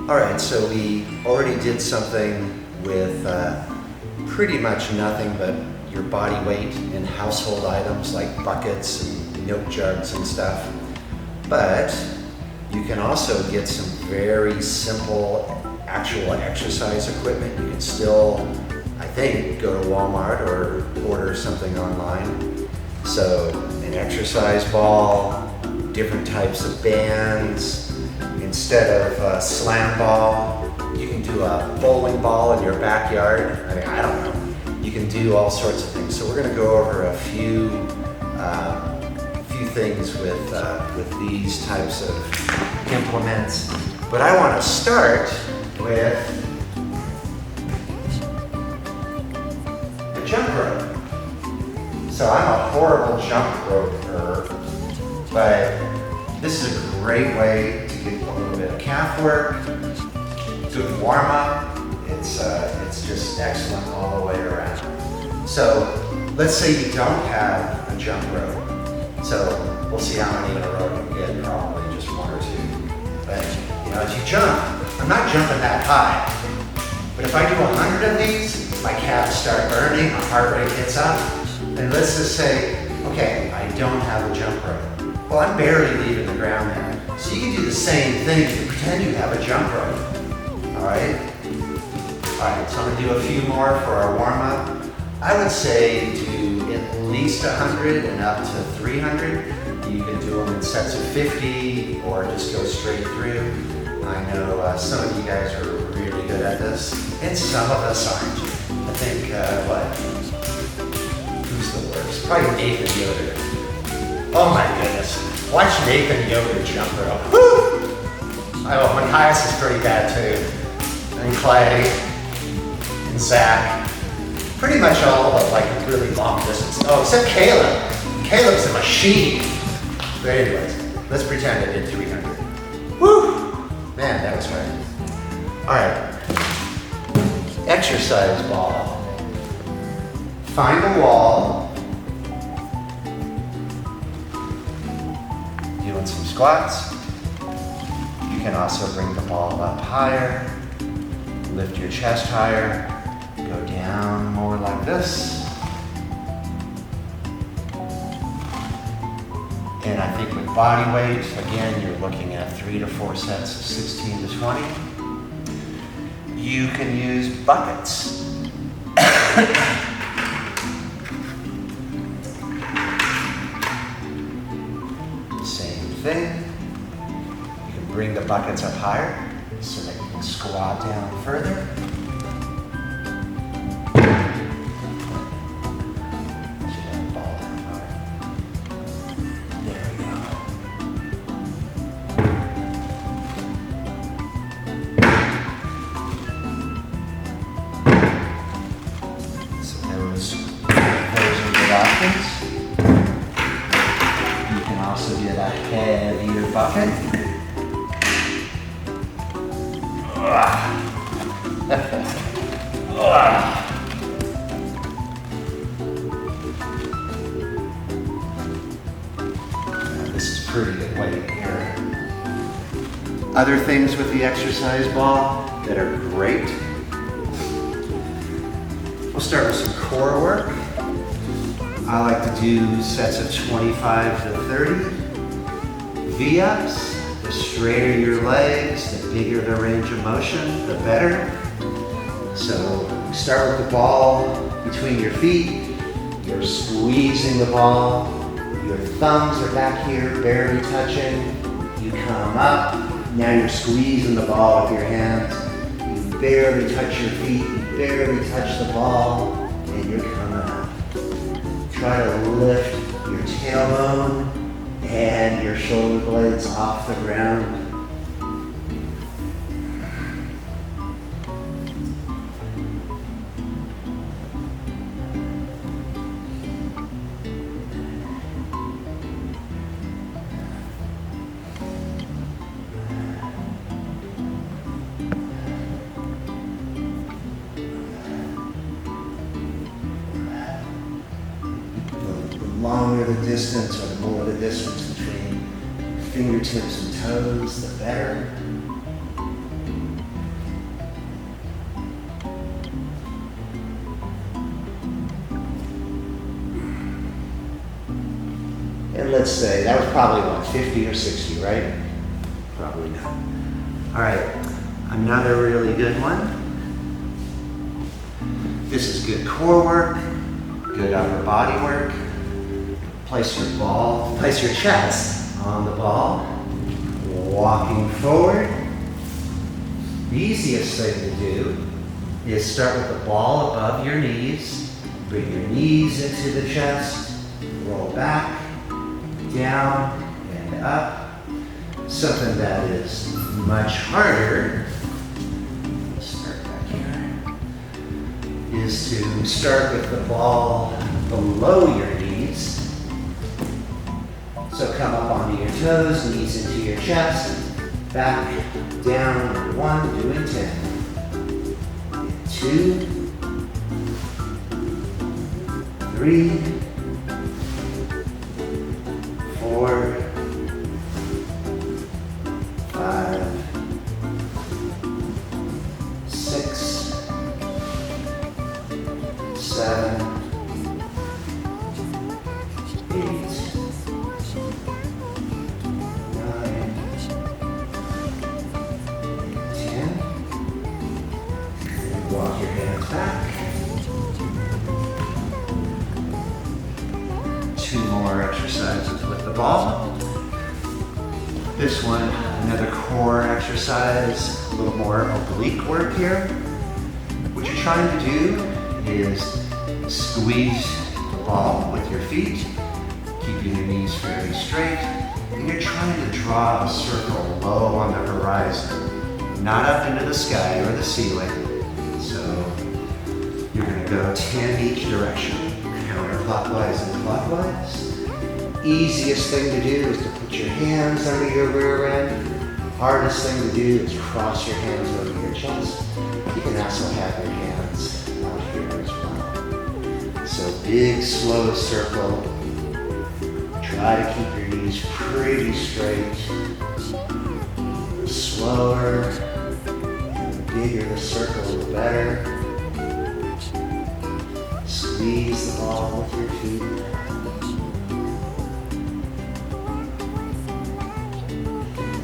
All right, so we already did something with pretty much nothing but your body weight in household items like buckets and milk jugs and stuff. But you can also get some very simple actual exercise equipment. You can still, I think, go to Walmart or order something online. So an exercise ball, different types of bands. Instead of a slam ball, you can do a bowling ball in your backyard. I mean, I don't know. You can do all sorts of things. So we're going to go over a few things with these types of implements. But I want to start with a jump rope. So I'm a horrible jump roper, but this is a great way to get a little bit of calf work, good warm up. It's just excellent all the way around. So let's say you don't have a jump rope. So we'll see how many in a row you get, probably just one or two. But you know, as you jump, I'm not jumping that high. But if I do 100 of these, my calves start burning, my heart rate gets up. And let's just say, okay, I don't have a jump rope. Well, I'm barely leaving the ground there. So you can do the same thing to pretend you have a jump rope. All right? All right, so I'm gonna do a few more for our warm up. I would say do at least 100 and up to 300. You can do them in sets of 50 or just go straight through. I know some of you guys are really good at this, and some of us aren't. I think, who's the worst? Probably Nathan Yoder. Oh my goodness. Watch Nathan Yoder jump rope. Woo! Oh, Matthias is pretty bad too. And Clay, and Zach. Pretty much all of them like really long distance. Oh, except Caleb. Caleb's a machine. But anyways, let's pretend I did 300. Woo! Man, that was hard. All right. Exercise ball. Find a wall. Doing some squats. You can also bring the ball up higher. Lift your chest higher. Go down more like this. And I think with body weight, again, you're looking at 3 to 4 sets of 16 to 20. You can use buckets. Same thing. You can bring the buckets up higher so that you can squat down further. Those are good options. You can also get a heavier bucket. This is pretty good weight here. Other things with the exercise ball that are great. We'll start with some core work. I like to do sets of 25 to 30. V-ups. The straighter your legs, the bigger the range of motion, the better. So start with the ball between your feet. You're squeezing the ball. Your thumbs are back here, barely touching. You come up. Now you're squeezing the ball with your hands. You barely touch your feet. You barely touch the ball. And you're coming up. Try to lift your tailbone and your shoulder blades off the ground. The longer the distance or the more the distance between fingertips and toes, the better. let's say, that was probably what, 50 or 60, right? Probably not. All right, another really good one. This is good core work, good upper body work. Place your chest on the ball, walking forward. The easiest thing to do is start with the ball above your knees, bring your knees into the chest, roll back, down, and up. Something that is much harder, let's start back here, is to start with the ball below your knees. So come up onto your toes, knees into your chest, back, down, 1, doing 10. 2, 3, 4, 5, 6, 7, 8, 9, 10. And walk your hands back. 2 more exercises with the ball. This one, another core exercise, a little more oblique work here. What you're trying to do is squeeze the ball with your feet, keeping your knees fairly straight, and you're trying to draw a circle low on the horizon, not up into the sky or the ceiling. So you're going to go 10 each direction, counterclockwise and clockwise. Easiest thing to do is to put your hands under your rear end. Hardest thing to do is cross your hands over your chest. You can also have your hands out here as well. So big, slow circle. Try to keep your knees pretty straight. The slower, and the bigger the circle, the better. Squeeze the ball with your feet.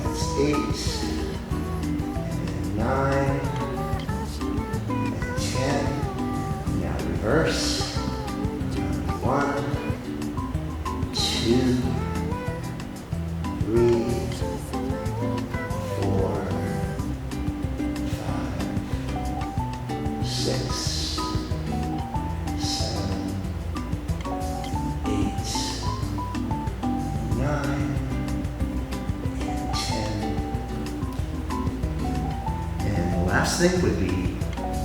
That's 8, and 9, and 10. Now reverse. 1, 2, 3, 4, 5, 6, 7, 8, 9, and 10. And the last thing would be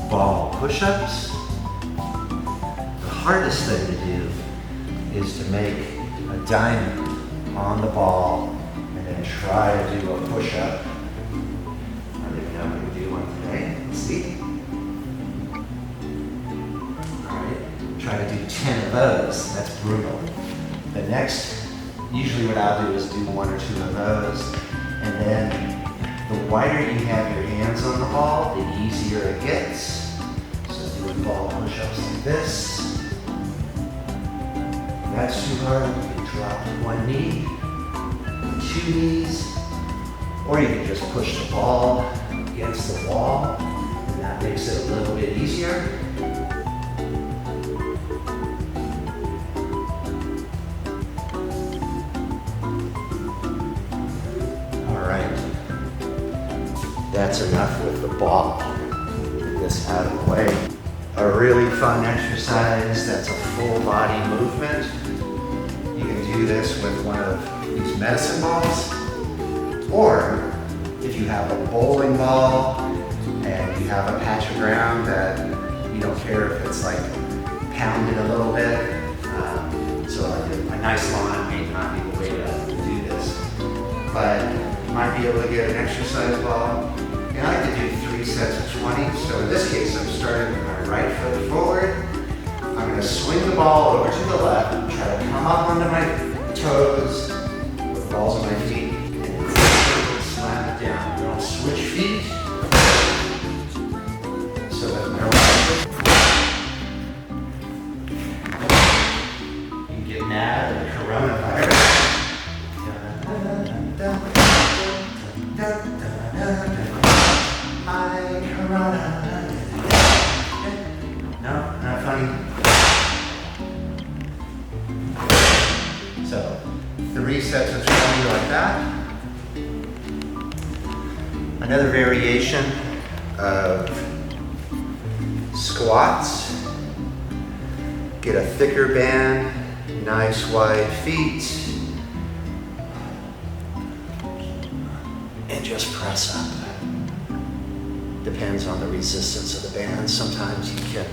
ball push-ups. The hardest thing to do is to make a diamond on the ball and then try to do a push-up. I don't even know if we can do one today. Let's see. All right, try to do 10 of those. That's brutal. The next, usually what I'll do is do 1 or 2 of those, and then the wider you have your hands on the ball, the easier it gets. So doing ball push-ups like this. If that's too hard, you can drop 1 knee, 2 knees, or you can just push the ball against the wall, and that makes it a little bit easier. All right, that's enough with the ball. Get this out of the way. A really fun exercise that's a full body movement. You can do this with one of these medicine balls, or if you have a bowling ball and you have a patch of ground that you don't care if it's like pounded a little bit. So like a nice lawn may not be the way to do this, but you might be able to get an exercise ball. And I like to do 3 sets of 20. So in this case, I'm starting with my right foot forward. I'm going to swing the ball over to the left, try to come up onto my toes with the balls on my feet, and slam it down. Then I'll switch feet so that my right foot. You can get mad at the coronavirus. slowly like that. Another variation of squats. Get a thicker band, nice wide feet, and just press up. Depends on the resistance of the band. Sometimes you can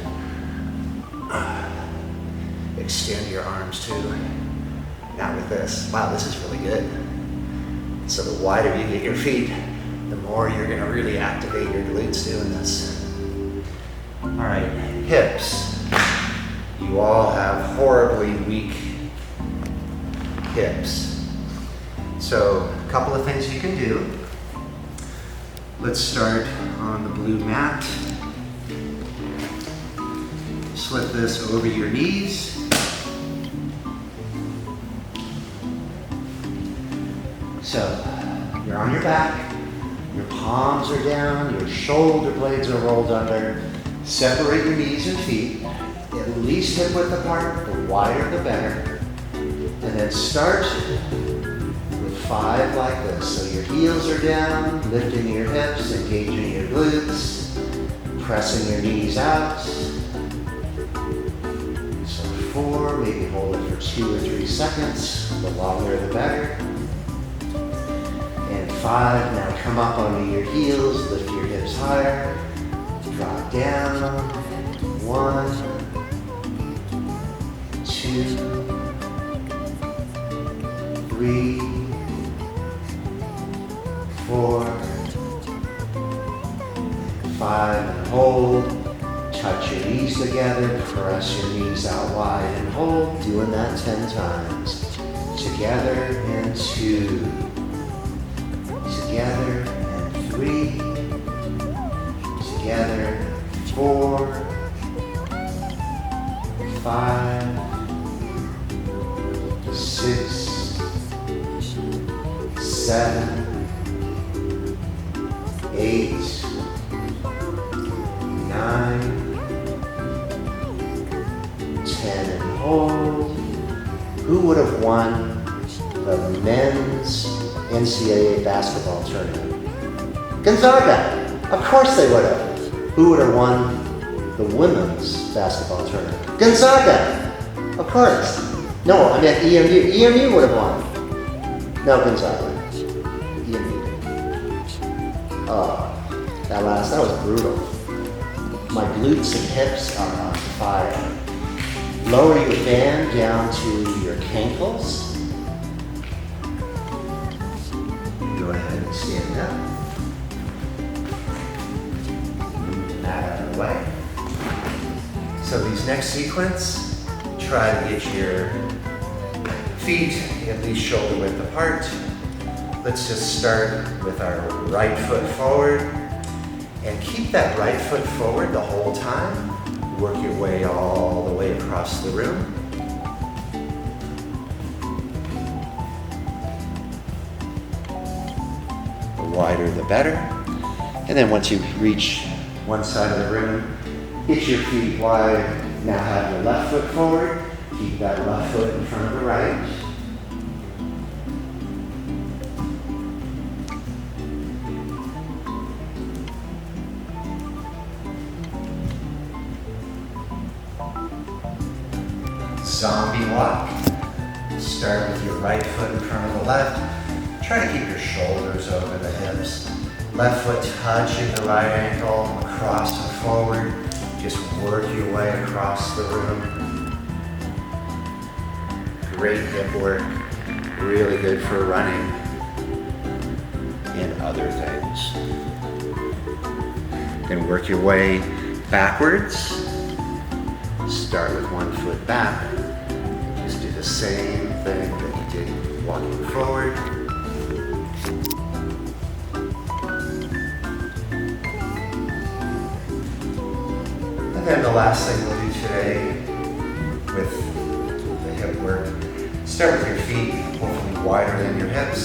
extend your arms too. Not with this. Wow, this is really good. So the wider you get your feet, the more you're gonna really activate your glutes doing this. All right, hips. You all have horribly weak hips. So a couple of things you can do. Let's start on the blue mat. Slip this over your knees. So you're on your back, your palms are down, your shoulder blades are rolled under. Separate your knees and feet, at least hip width apart, the wider the better. And then start with 5 like this. So your heels are down, lifting your hips, engaging your glutes, pressing your knees out. So 4, maybe hold it for 2 or 3 seconds. The longer the better. And 5, now come up onto your heels, lift your hips higher, drop down. 1, 2, 3, 4, 5, and hold. Touch your knees together, press your knees out wide and hold, doing that 10 times. Together and 2. Together and 3, together, 4, 5, 6, 7, 8, 9, 10, and hold. Who would have won the men's NCAA basketball tournament? Gonzaga! Of course they would have. Who would have won the women's basketball tournament? Gonzaga! Of course. No, I meant EMU. EMU would have won. No, Gonzaga. EMU. Oh, that was brutal. My glutes and hips are on fire. Lower your band down to your cankles. Go ahead and stand up. Move that out of the way. So these next sequence, try to get your feet at least shoulder width apart. Let's just start with our right foot forward and keep that right foot forward the whole time. Work your way all the way across the room. The wider the better. And then once you reach one side of the room, get your feet wide. Now have your left foot forward. Keep that left foot in front of the right. Zombie walk. Start with your right foot in front of the left. Try to keep your shoulders over the hips. Left foot touching the right ankle, across and forward. Just work your way across the room. Great hip work. Really good for running and other things. Then work your way backwards. Start with one foot back. Just do the same thing that you did walking forward. And then the last thing we'll do today with the hip work, start with your feet hopefully wider than your hips.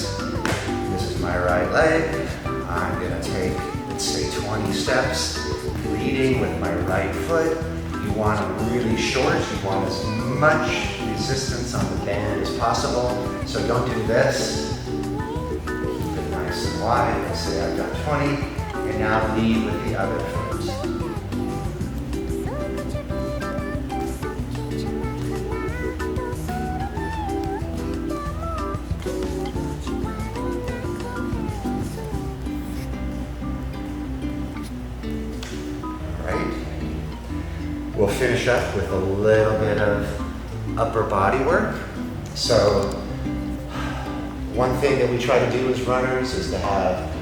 This is my right leg. I'm gonna take, let's say 20 steps, leading with my right foot. You want them really short. You want as much resistance on the band as possible. So don't do this. wide. Let's say I've done 20, and now lead with the other foot. We'll finish up with a little bit of upper body work. So one thing that we try to do as runners is to have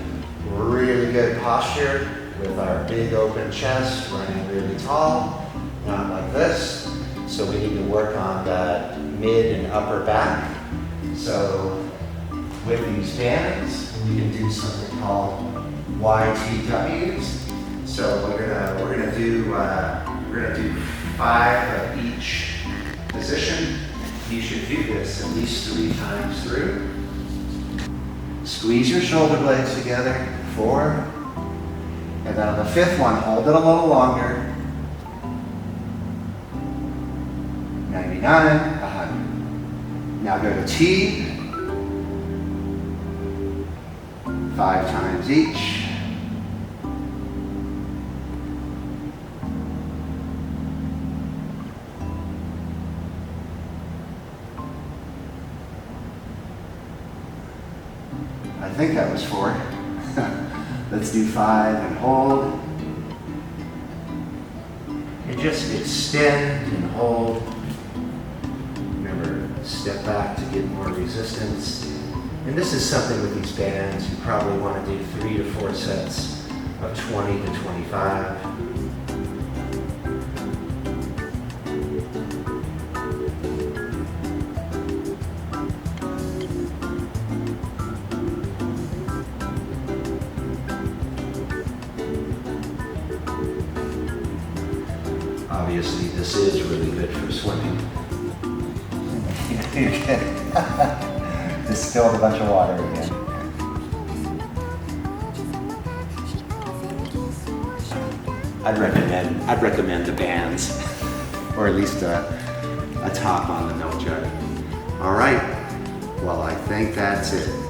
really good posture with our big open chest, running really tall, not like this. So we need to work on that mid and upper back. So with these bands, we can do something called YTWs. So we're gonna do 5 of each position. You should do this at least 3 times through. Squeeze your shoulder blades together, 4. And then on the 5th one, hold it a little longer. 99, 100. Now go to T. 5 times each. I think that was 4. Let's do 5 and hold. And just extend and hold. Remember, step back to get more resistance. And this is something with these bands, you probably want to do 3 to 4 sets of 20 to 25. Obviously, this is really good for swimming. You're kidding. Just spilled a bunch of water again. I'd recommend the bands, or at least a top on the note jug. All right. Well, I think that's it.